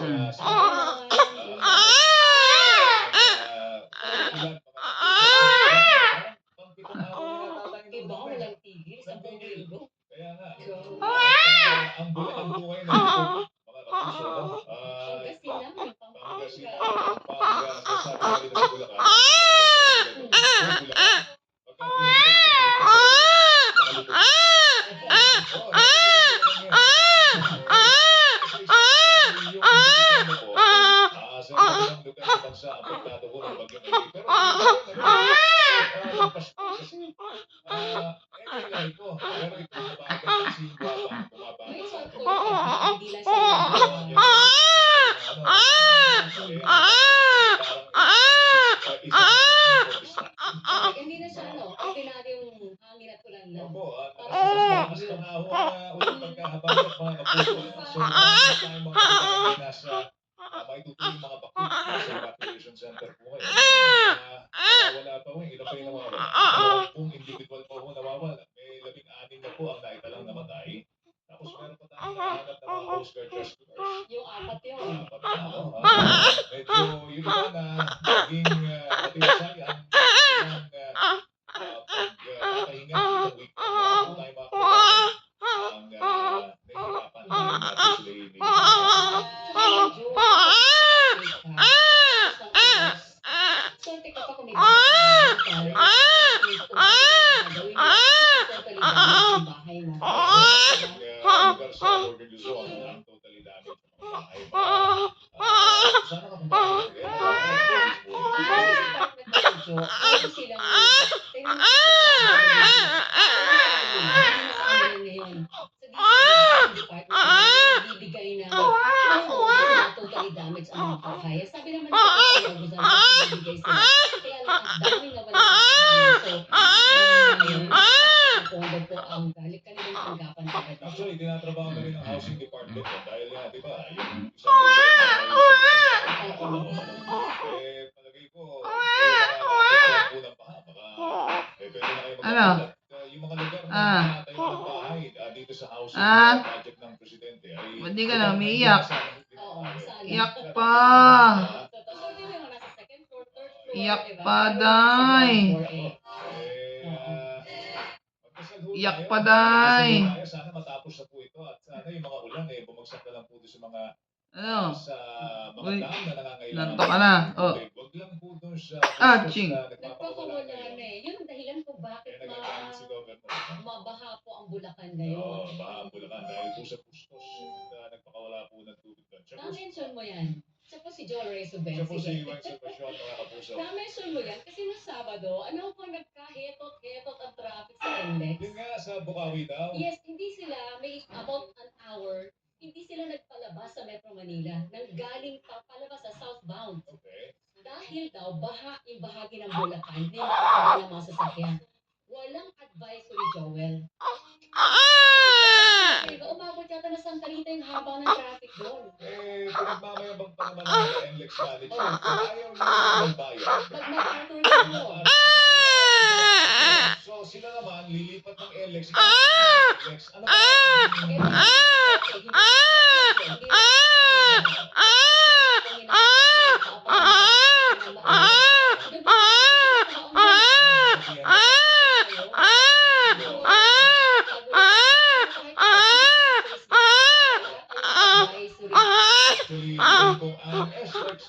Hmm. sa ilan mga pang-pitong araw na yata tayong Iba, doon. walang tigil sa buong linggo. Kaya nga. Go. Ang Bulacan po ngayon ay mga kapuso, no? Pangasinan, may Pangasinan, Pampanga. Pampanga, nasasabi nga dito sa Bulacan. Bulacan. Pagka pinag-pinag May isang kulit, hindi lang siya hindi na siya, no? Ordinary yung hangin at ulan lang. Opo, mas tanawa na ulit pagkahabang at mga kapuso. So, marami tayong mga kababayan na nasa maitutuloy mga bakit sa evacuation center po ngayon. Wala pa ho, ilan pa yung nawawala. Kung individual po ho nawawala, may 16 na po ang naitalang namatay. Tapos meron pa tayong nahanap ng mga Coast Guard rescuers. Yung apat yun. Medyo yun iba na naging matiwasay ang ilang pagpapahinga ng week na po tayo mga kababayan. Ang nahihirapan natin sila Swerte ka pa kung may bahay mo. lugar sa Northern Luzon ang totally damaged ng mga bahay. Sana ka bibigay na totally damaged ang mga bahay. Sabi naman sa bibigay sila. Kaya lang ang dami na wala. So, ngayon, po ang galit kanilang tanggapan talaga. Actually, tinatrabaho na rin ang housing department dahil nga, di ba, yung palagay ko, unang paha, baka, pwede na kayo magkakulat. Yung mga lugar na tayo ng bahay dito sa housing project ng presidente ay... Hindi ka na umiiyak. Iyak pa. Iyak pa, Day. Iyak pa, Day. Sana matapos na po ito at sana yung mga ulan bumagsak na lang po doon sa mga sa mga dam na nangangailangan. Nanto ka na. Oh. Wag lang po doon sa Ching. Nagpapawala na Yun ang dahilan po bakit mabaha po ang Bulacan ngayon. Oo, baha ang Bulacan dahil po sa pustos na nagpakawala po ng tubig doon. Na-mention mo yan. Siya po si Joel Resuben. Siya po si Juan Sebastian, mga kapuso. Na-mention mo yan kasi noong Sabado, ano po nagkahetot-hetot ang traffic sa NLEX? Yun nga sa Bukawi daw. Yes, hindi sila, may about an hour, hindi sila nagpalabas sa Metro Manila. Nanggaling palabas sa southbound. Okay. Dahil daw, baha yung bahagi ng Bulacan, hindi makakaba ng mga sasakyan. Walang advisory, Joel. Umabot yata na Santa Rita yung haba ng traffic doon. Pinagmamayabang pa naman ng NLEX management. Ayaw nila ng bayan. Mag-MacArthur yun. So sila naman, lilipat ng NLEX. Ano actually, kung ang SLEX